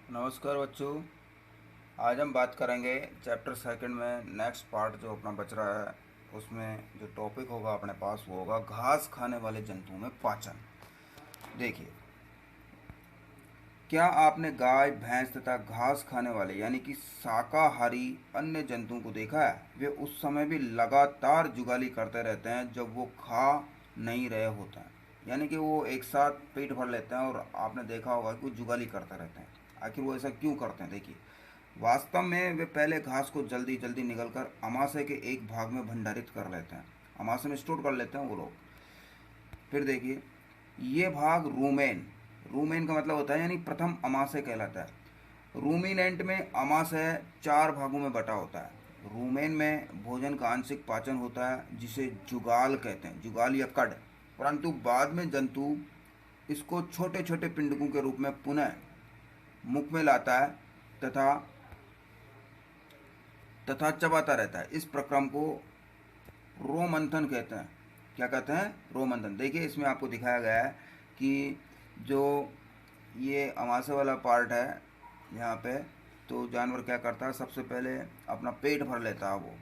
नमस्कार बच्चों। आज हम बात करेंगे चैप्टर सेकंड में नेक्स्ट पार्ट जो अपना बच रहा है। उसमें जो टॉपिक होगा अपने पास वो होगा घास खाने वाले जंतुओं में पाचन। देखिए, क्या आपने गाय भैंस तथा घास खाने वाले यानी कि शाकाहारी अन्य जंतुओं को देखा है? वे उस समय भी लगातार जुगाली करते रहते हैं जब वो खा नहीं रहे होते हैं। यानी कि वो एक साथ पेट भर लेते हैं और आपने देखा होगा कि वो जुगाली करते रहते हैं। आखिर वो ऐसा क्यों करते हैं? देखिए, वास्तव में वे पहले घास को जल्दी जल्दी निगलकर अमाशय के एक भाग में भंडारित कर लेते हैं। अमाशय में स्टोर कर लेते हैं वो लोग। फिर देखिए, ये भाग रूमेन, रूमेन का मतलब होता है यानी प्रथम अमाशय कहलाता है। रूमिनेंट में अमाशय चार भागों में बटा होता है। रूमेन में भोजन का आंशिक पाचन होता है जिसे जुगाल कहते हैं, जुगाल या कड। परंतु बाद में जंतु इसको छोटे छोटे पिंडकों के रूप में पुनः मुख में लाता है तथा तथा चबाता रहता है। इस प्रक्रम को रोमंथन कहते हैं। क्या कहते हैं? रोमंथन। देखिए, इसमें आपको दिखाया गया है कि जो ये अमाशय वाला पार्ट है यहाँ पे, तो जानवर क्या करता है, सबसे पहले अपना पेट भर लेता है वो।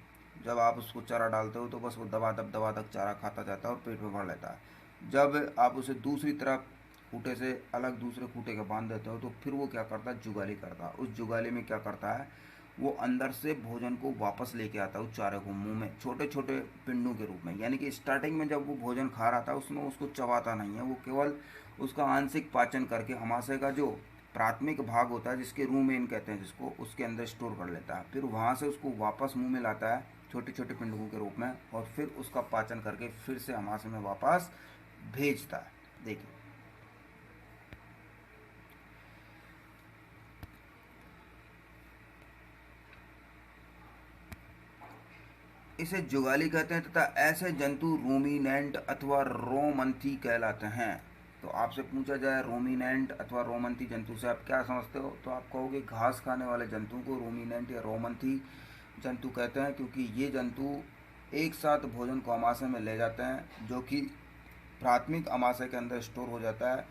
जब आप उसको चारा डालते हो तो बस वो दबा दब चारा खाता जाता है और पेट में भर लेता है। जब आप उसे दूसरी तरफ खूटे से अलग दूसरे खूटे के बांध देते हो तो फिर वो क्या करता है, जुगाली करता है। उस जुगाली में क्या करता है, वो अंदर से भोजन को वापस लेके आता है उस चारे को मुंह में छोटे छोटे पिंडों के रूप में। यानी कि स्टार्टिंग में जब वो भोजन खा रहा था उसमें उसको चबाता नहीं है, वो केवल उसका आंशिक पाचन करके अमाशय का जो प्राथमिक भाग होता है जिसके रूमेन कहते हैं जिसको, उसके अंदर स्टोर कर लेता है। फिर वहाँ से उसको वापस मुंह में लाता है छोटे छोटे पिंडकों के रूप में और फिर उसका पाचन करके फिर से अमाशय में वापस भेजता है। देखिए, इसे जुगाली कहते हैं तथा ऐसे जंतु रूमिनेंट अथवा रोमंथी कहलाते हैं। तो आपसे पूछा जाए रोमिनेंट अथवा रोमंथी जंतु से आप क्या समझते हो, तो आप कहोगे घास खाने वाले जंतु को रोमिनेंट या रोमंथी जंतु कहते हैं, क्योंकि ये जंतु एक साथ भोजन को अमाशय में ले जाते हैं जो कि प्राथमिक अमाशय के अंदर स्टोर हो जाता है।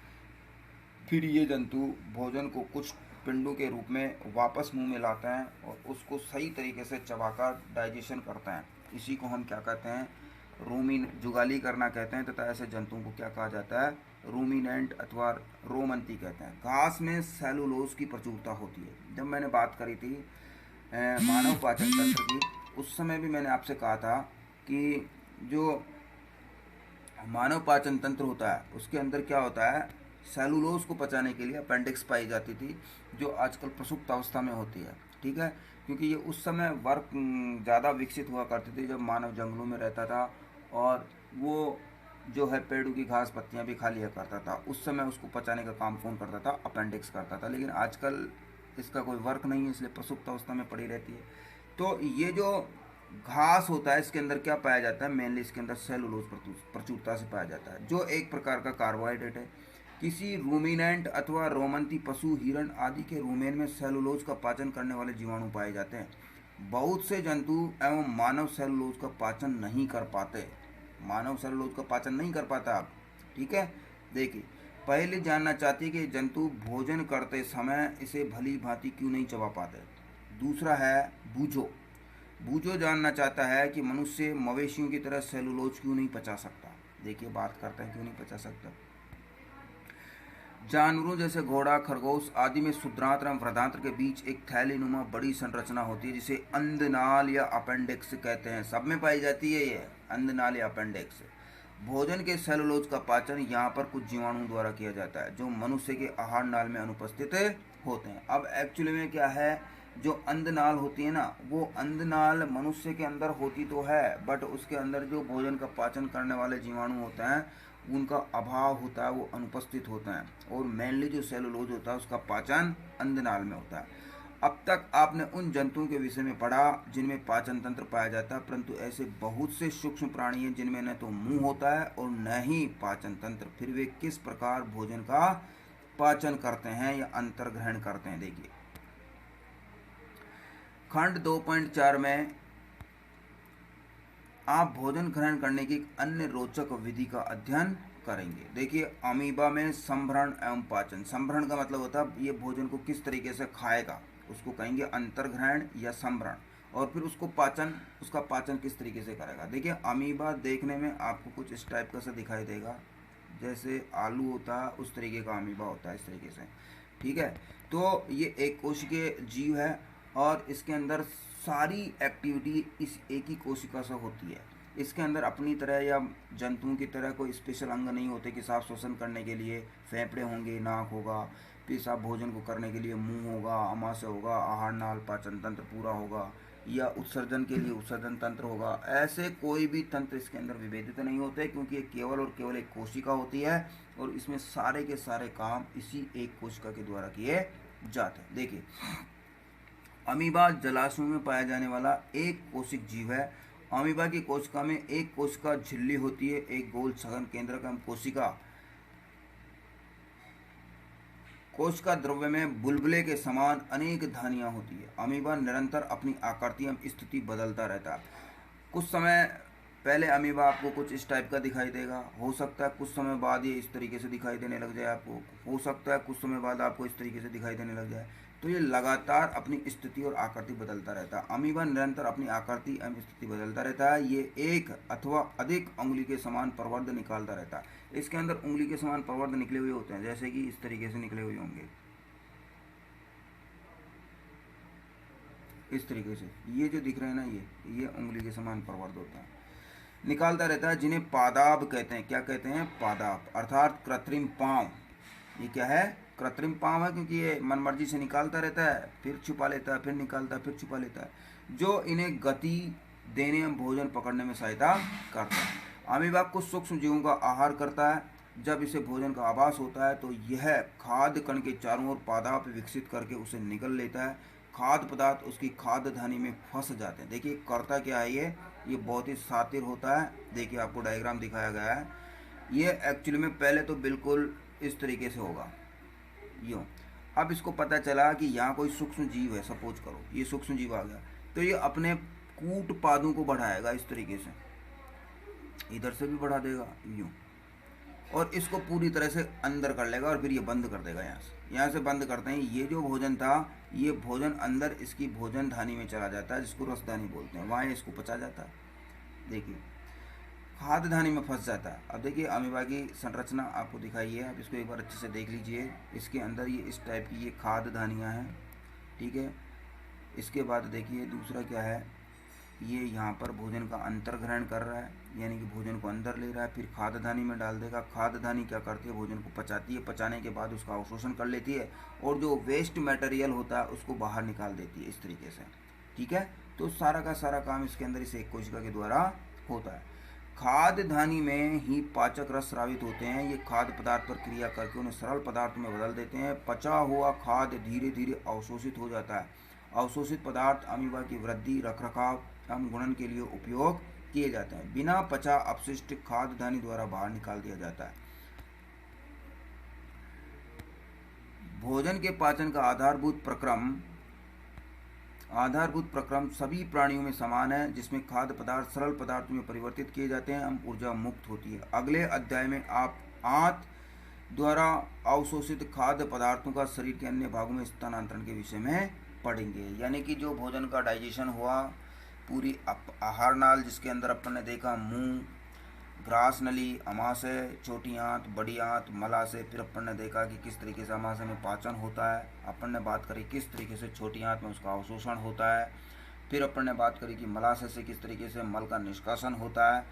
फिर ये जंतु भोजन को कुछ पिंडों के रूप में वापस मुंह में लाते हैं और उसको सही तरीके से चबाकर डाइजेशन करते हैं। इसी को हम क्या कहते हैं, रूमिन जुगाली करना कहते हैं तथा ऐसे जंतुओं को क्या कहा जाता है, रूमिनेंट अथवा रोमंती कहते हैं। घास में सेलुलोज की प्रचुरता होती है। जब मैंने बात करी थी मानव पाचन तंत्र की, उस समय भी मैंने आपसे कहा था कि जो मानव पाचन तंत्र होता है उसके अंदर क्या होता है, सेलुलोज को पचाने के लिए अपेंडिक्स पाई जाती थी जो आजकल प्रसुप्त अवस्था में होती है। ठीक है, क्योंकि ये उस समय वर्क ज़्यादा विकसित हुआ करती थी जब मानव जंगलों में रहता था और वो जो है पेड़ों की घास पत्तियां भी खा लिया करता था। उस समय उसको पचाने का काम कौन करता था, अपेंडिक्स करता था। लेकिन आजकल इसका कोई वर्क नहीं है, इसलिए प्रसुप्त अवस्था में पड़ी रहती है। तो ये जो घास होता है इसके अंदर क्या पाया जाता है, मेनली इसके अंदर सेलुलोज प्रचुरता से पाया जाता है जो एक प्रकार का कार्बोहाइड्रेट है। किसी रूमिनेंट अथवा रोमंती पशु, हिरण आदि के रूमेन में सेलुलोज का पाचन करने वाले जीवाणु पाए जाते हैं। बहुत से जंतु एवं मानव सेलुलोज का पाचन नहीं कर पाते, मानव सेलुलोज का पाचन नहीं कर पाता आप। ठीक है, देखिए, पहले जानना चाहती है कि जंतु भोजन करते समय इसे भली भांति क्यों नहीं चबा पाते। दूसरा है बूझो, बूझो जानना चाहता है कि मनुष्य मवेशियों की तरह सेलुलोज क्यों नहीं पचा सकता। देखिए, बात करते हैं क्यों नहीं पचा सकता। जानवरों जैसे घोड़ा, खरगोश आदि में शुद्रांत्र एवं वृद्धांत्र के बीच एक थैलीनुमा बड़ी संरचना होती है जिसे अंधनाल या अपेंडिक्स कहते हैं। सब में पाई जाती है ये अंधनाल या अपेंडिक्स। भोजन के सेलुलोज का पाचन यहाँ पर कुछ जीवाणुओं द्वारा किया जाता है जो मनुष्य के आहार नाल में अनुपस्थित होते हैं। अब एक्चुअली में क्या है, जो अंधनाल होती है ना, वो अंधनाल मनुष्य के अंदर होती तो है बट उसके अंदर जो भोजन का पाचन करने वाले जीवाणु होते हैं उनका अभाव होता है, वो अनुपस्थित होते हैं। और मेनली जो सेलुलोज होता है उसका पाचन अंधनाल में होता है। अब तक आपने उन जंतुओं के विषय में पढ़ा जिनमें पाचन तंत्र पाया जाता है, परंतु ऐसे बहुत से सूक्ष्म प्राणी हैं जिनमें न तो मुंह होता है और न ही पाचन तंत्र। फिर वे किस प्रकार भोजन का पाचन करते हैं या अंतर ग्रहण करते हैं। देखिए, खंड 2.4 में आप भोजन ग्रहण करने की एक अन्य रोचक विधि का अध्ययन करेंगे। देखिए अमीबा में संभरण एवं पाचन। संभरण का मतलब होता है ये भोजन को किस तरीके से खाएगा, उसको कहेंगे अंतर्ग्रहण या संभरण। और फिर उसको पाचन, उसका पाचन किस तरीके से करेगा। देखिए अमीबा देखने में आपको कुछ इस टाइप का सा दिखाई देगा, जैसे आलू होता है उस तरीके का अमीबा होता है, इस तरीके से, ठीक है। तो ये एक कोशिकीय जीव है और इसके अंदर सारी एक्टिविटी इस एक ही कोशिका से होती है। इसके अंदर अपनी तरह या जंतुओं की तरह कोई स्पेशल अंग नहीं होते कि साफ श्वसन करने के लिए फेफड़े होंगे, नाक होगा, पेशाब भोजन को करने के लिए मुंह होगा, आमाशय होगा, आहार नाल पाचन तंत्र पूरा होगा, या उत्सर्जन के लिए उत्सर्जन तंत्र होगा। ऐसे कोई भी तंत्र इसके अंदर विभेदित नहीं होते, क्योंकि ये केवल और केवल एक कोशिका होती है और इसमें सारे के सारे काम इसी एक कोशिका के द्वारा किए जाते हैं। देखिए अमीबा जलाशयों में पाया जाने वाला एक कोशिक जीव है। अमीबा की कोशिका में एक कोशिका झिल्ली होती है, एक गोल सघन केंद्र का कोशिका। कोशिका द्रव्य में बुलबुले के समान अनेक धानियां होती है। अमीबा निरंतर अपनी आकृति एवं स्थिति बदलता रहता है। कुछ समय पहले अमीबा आपको कुछ इस टाइप का दिखाई देगा, हो सकता है कुछ समय बाद ये इस तरीके से दिखाई देने लग जाए आपको, हो सकता है कुछ समय बाद आपको इस तरीके से दिखाई देने लग जाए। तो ये लगातार अपनी स्थिति और आकृति बदलता रहता है। अमीबा निरंतर अपनी आकृति एवं स्थिति बदलता रहता है। ये एक अथवा अधिक उंगली के समान प्रवर्ध निकालता रहता है। इसके अंदर उंगली के समान प्रवर्ध निकले हुए होते हैं, जैसे कि इस तरीके से निकले हुए होंगे, इस तरीके से ये जो दिख रहे हैं ना, ये उंगली के समान प्रवर्ध होता है, निकालता रहता है, जिन्हें पादाब कहते हैं। क्या कहते हैं? पादाब, अर्थात कृत्रिम पाँव। ये क्या है? कृत्रिम पाँव है, क्योंकि ये मनमर्जी से निकालता रहता है, फिर छुपा लेता है, फिर निकालता है, फिर छुपा लेता है, जो इन्हें गति देने एवं भोजन पकड़ने में सहायता करता है। अमीबा कुछ सूक्ष्म जीवों का आहार करता है। जब इसे भोजन का आभास होता है तो यह खाद्य कण के चारों ओर पादाप विकसित करके उसे निगल लेता है। खाद्य पदार्थ उसकी खाद्य धानी में फंस जाते हैं। देखिए करता क्या है, ये बहुत ही शातिर होता है। देखिए आपको डायग्राम दिखाया गया है। ये एक्चुअली में पहले तो बिल्कुल इस तरीके से होगा, यूँ। अब इसको पता चला कि यहाँ कोई सूक्ष्म जीव है, सपोज करो ये सूक्ष्म जीव आ गया, तो ये अपने कूट पादों को बढ़ाएगा इस तरीके से, इधर से भी बढ़ा देगा यूँ, और इसको पूरी तरह से अंदर कर लेगा और फिर ये बंद कर देगा। यहाँ से बंद करते हैं, ये जो भोजन था ये भोजन अंदर इसकी भोजन धानी में चला जाता है, जिसको रसधानी बोलते हैं, वहाँ इसको पचा जाता है। देखिए खाद्य धानी में फंस जाता है। अब देखिए अमीबा की संरचना आपको दिखाई है, आप इसको एक बार अच्छे से देख लीजिए। इसके अंदर ये इस टाइप की ये खाद्य धानियाँ हैं, ठीक है। इसके बाद देखिए दूसरा क्या है, ये यहाँ पर भोजन का अंतर्ग्रहण कर रहा है, यानी कि भोजन को अंदर ले रहा है, फिर खाद्य धानी में डाल देगा। खाद्य धानी क्या करती है, भोजन को पचाती है, पचाने के बाद उसका अवशोषण कर लेती है और जो वेस्ट मटेरियल होता है उसको बाहर निकाल देती है इस तरीके से, ठीक है। तो सारा का सारा काम इसके अंदर इस एक कोशिका के द्वारा होता है। खाद्य धानी में ही पाचक रस स्रावित होते हैं। ये खाद्य पदार्थ पर क्रिया करके उन्हें सरल पदार्थ में बदल देते हैं। पचा हुआ खाद्य धीरे धीरे अवशोषित हो जाता है। अवशोषित पदार्थ अमीबा की वृद्धि, रखरखाव एवं गुणन के लिए उपयोग किए जाते हैं। बिना पचा अपशिष्ट खाद्य धानी द्वारा बाहर निकाल दिया जाता है। भोजन के पाचन का आधारभूत प्रक्रम सभी प्राणियों में समान है, जिसमें खाद्य पदार्थ सरल पदार्थों में परिवर्तित किए जाते हैं एवं ऊर्जा मुक्त होती है। अगले अध्याय में आप आंत द्वारा अवशोषित खाद्य पदार्थों का शरीर के अन्य भागों में स्थानांतरण के विषय में पढ़ेंगे। यानी कि जो भोजन का डाइजेशन हुआ, पूरी आहार नाल जिसके अंदर अपन ने देखा मुंह, ग्रास नली, अमाशय, छोटी आंत, बड़ी आंत, मलाशय, फिर अपन ने देखा कि किस तरीके से अमाशय में पाचन होता है। अपन ने बात करी किस तरीके से छोटी आंत में उसका अवशोषण होता है। फिर अपन ने बात करी कि मलाशय से किस तरीके से मल का निष्कासन होता है।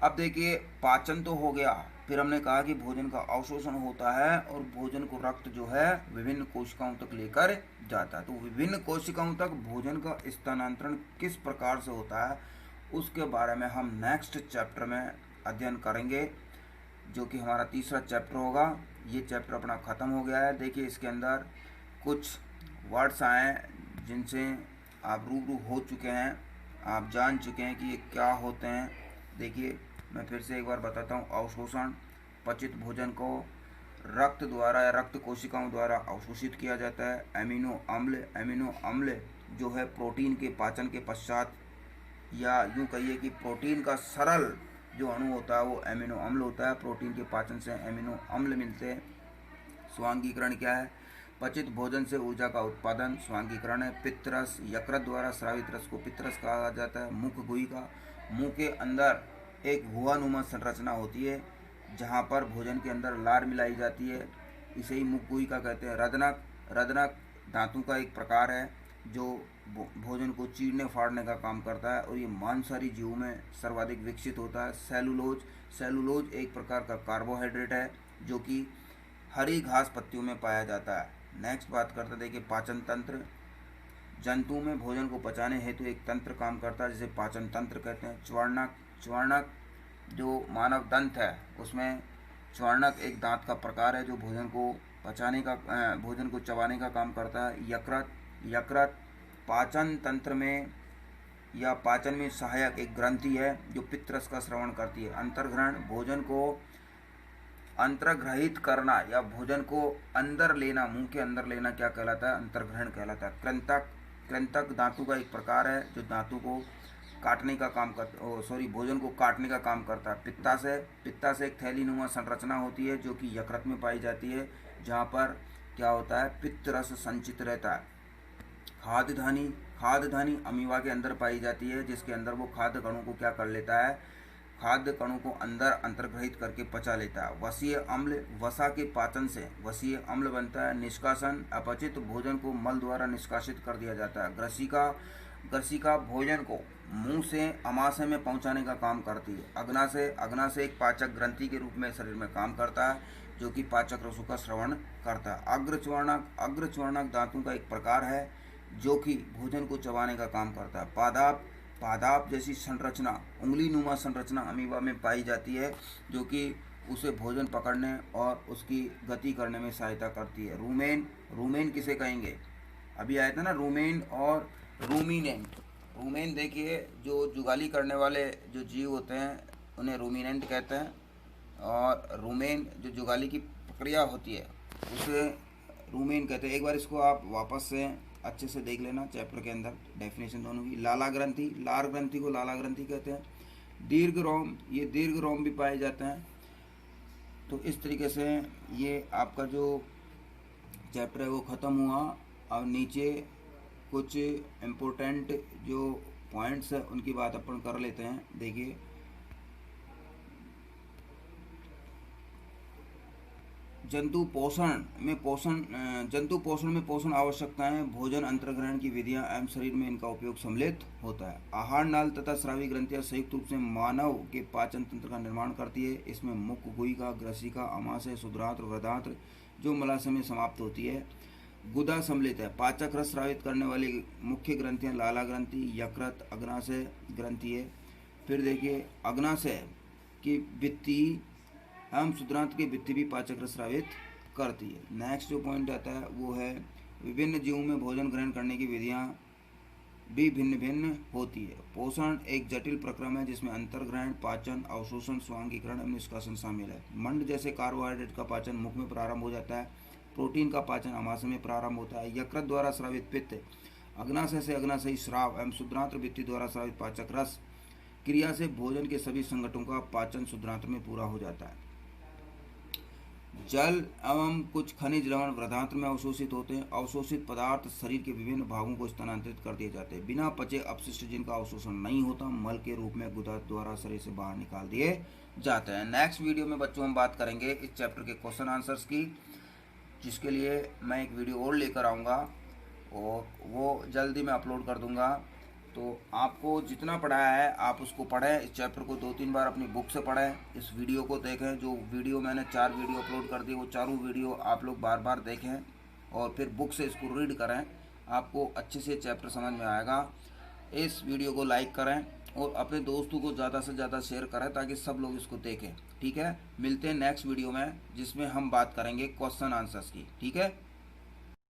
अब देखिए पाचन तो हो गया, फिर हमने कहा कि भोजन का अवशोषण होता है और भोजन को रक्त जो है विभिन्न कोशिकाओं तक लेकर जाता है। तो विभिन्न कोशिकाओं तक भोजन का स्थानांतरण किस प्रकार से होता है उसके बारे में हम नेक्स्ट चैप्टर में अध्ययन करेंगे, जो कि हमारा तीसरा चैप्टर होगा। ये चैप्टर अपना ख़त्म हो गया है। देखिए इसके अंदर कुछ वर्ड्स आए जिनसे आप रूबरू हो चुके हैं, आप जान चुके हैं कि ये क्या होते हैं। देखिए मैं फिर से एक बार बताता हूँ। अवशोषण, पचित भोजन को रक्त द्वारा या रक्त कोशिकाओं द्वारा अवशोषित किया जाता है। एमिनो अम्ल जो है प्रोटीन के पाचन के पश्चात, या यूँ कहिए कि प्रोटीन का सरल जो अणु होता है वो एमिनो अम्ल होता है। प्रोटीन के पाचन से एमिनो अम्ल मिलते हैं। स्वांगीकरण क्या है? पचित भोजन से ऊर्जा का उत्पादन स्वांगीकरण है। पित्तरस, यकृत द्वारा स्रावित रस को पित्तरस कहा जाता है। मुख गुहिका, मुंह के अंदर एक हुआनुमा संरचना होती है जहाँ पर भोजन के अंदर लार मिलाई जाती है, इसे ही मुख गुहिका कहते हैं। रदनक, रदनक धातु का एक प्रकार है जो भोजन को चीरने फाड़ने का काम करता है और ये मांसाहारी जीवों में सर्वाधिक विकसित होता है। सेलुलोज, सेलुलोज एक प्रकार का कार्बोहाइड्रेट है जो कि हरी घास पत्तियों में पाया जाता है। नेक्स्ट बात करते हैं, देखिए पाचन तंत्र। जंतु में भोजन को पचाने हेतु एक तंत्र काम करता है जिसे पाचन तंत्र कहते हैं। च्वर्णक, च्वर्णक जो मानव दंत है उसमें च्वर्णक एक दांत का प्रकार है जो भोजन को पचाने का भोजन को चबाने का काम करता है। यकृत, यकृत पाचन तंत्र में या पाचन में सहायक एक ग्रंथि है जो पित्तरस का स्रवण करती है। अंतर्ग्रहण, भोजन को अंतर्ग्रहित करना या भोजन को अंदर लेना, मुंह के अंदर लेना क्या कहलाता है? अंतर्ग्रहण कहलाता है। कृंतक, कृंतक धातु का एक प्रकार है जो धातु को काटने का काम भोजन को काटने का काम करता है। पित्ताशय, पित्ताशय एक थैलीनुमा संरचना होती है जो कि यकृत में पाई जाती है जहाँ पर क्या होता है? पित्तरस संचित रहता है। खाद्यधानी, खाद्यधानी अमीबा के अंदर पाई जाती है जिसके अंदर वो खाद्य कणों को क्या कर लेता है? खाद्य कणों को अंदर अंतर्ग्रहित करके पचा लेता है। वसीय अम्ल, वसा के पाचन से वसीय अम्ल बनता है। निष्कासन, अपचित भोजन को मल द्वारा निष्कासित कर दिया जाता है। ग्रसिका, ग्रसिका भोजन को मुंह से अमाशय में पहुंचाने का काम करती है। अग्नाशय, अग्नाशय एक पाचक ग्रंथि के रूप में शरीर में काम करता है जो कि पाचक रसों का श्रवण करता है। अग्रच्वर्णक, अग्रच्वर्णक धातु का एक प्रकार है जो कि भोजन को चबाने का काम करता है। पादाप, पादाप जैसी संरचना, उंगली नुमा संरचना अमीबा में पाई जाती है जो कि उसे भोजन पकड़ने और उसकी गति करने में सहायता करती है। रूमेन, रूमेन किसे कहेंगे? अभी आया था ना रूमेन और रूमिनेंट। रूमेन देखिए जो जुगाली करने वाले जो जीव होते हैं उन्हें रूमिनेंट कहते हैं और रूमेन जो जुगाली की प्रक्रिया होती है उसे रूमेन कहते हैं। एक बार इसको आप वापस से अच्छे से देख लेना चैप्टर के अंदर डेफिनेशन दोनों की। लाला ग्रंथि, लार ग्रंथि को लाला ग्रंथि कहते हैं। दीर्घ रोम, ये दीर्घ रोम भी पाए जाते हैं। तो इस तरीके से ये आपका जो चैप्टर है वो ख़त्म हुआ। अब नीचे कुछ इम्पोर्टेंट जो पॉइंट्स है उनकी बात अपन कर लेते हैं। देखिए जंतु पोषण में पोषण आवश्यकताएं, भोजन अंतर्ग्रहण की विधियां एवं शरीर में इनका उपयोग सम्मिलित होता है। आहार नाल तथा स्रावी ग्रंथियां संयुक्त रूप से मानव के पाचन तंत्र का निर्माण करती है। इसमें मुख गुहिका, ग्रसिका, अमाशय, शुद्रांत्र, वृदांत्र जो मलाशय में समाप्त होती है। गुदा सम्मिलित है। पाचक रस स्रावित करने वाली मुख्य ग्रंथियां लाला ग्रंथि, यकृत, अग्नाशय ग्रंथि है। फिर देखिए अग्नाशय की भित्ति एवं शुद्रांत्र की भित्ति भी पाचक रस स्रावित करती है। नेक्स्ट जो पॉइंट आता है वो है विभिन्न जीवों में भोजन ग्रहण करने की विधियां भी भिन्न भिन्न होती है। पोषण एक जटिल प्रक्रम है जिसमें अंतर्ग्रहण, पाचन, अवशोषण, स्वांगीकरण एवं निष्कासन शामिल है। मंड जैसे कार्बोहाइड्रेट का पाचन मुख में प्रारंभ हो जाता है। प्रोटीन का पाचन अमाशय में प्रारंभ होता है। यकृत द्वारा स्रावित पित्त, अग्नाशय से अग्नाशयी स्राव एवं शुद्रांत्र भित्ति द्वारा स्रावित पाचक रस क्रिया से भोजन के सभी संगठनों का पाचन शुद्रांत्र में पूरा हो जाता है। जल एवं कुछ खनिज लवण वृद्धांत्र में अवशोषित होते हैं। अवशोषित पदार्थ शरीर के विभिन्न भागों को स्थानांतरित कर दिए जाते हैं। बिना पचे अपशिष्ट जिनका अवशोषण नहीं होता मल के रूप में गुदा द्वारा शरीर से बाहर निकाल दिए जाते हैं। नेक्स्ट वीडियो में बच्चों हम बात करेंगे इस चैप्टर के क्वेश्चन आंसर्स की, जिसके लिए मैं एक वीडियो और लेकर आऊँगा और वो जल्दी मैं अपलोड कर दूँगा। तो आपको जितना पढ़ाया है आप उसको पढ़ें। इस चैप्टर को 2-3 बार अपनी बुक से पढ़ें। इस वीडियो को देखें, जो वीडियो मैंने 4 वीडियो अपलोड कर दी वो चारों वीडियो आप लोग बार बार देखें और फिर बुक से इसको रीड करें। आपको अच्छे से चैप्टर समझ में आएगा। इस वीडियो को लाइक करें और अपने दोस्तों को ज़्यादा से ज़्यादा शेयर करें ताकि सब लोग इसको देखें। ठीक है, मिलते हैं नेक्स्ट वीडियो में जिसमें हम बात करेंगे क्वेश्चन आंसर्स की। ठीक है।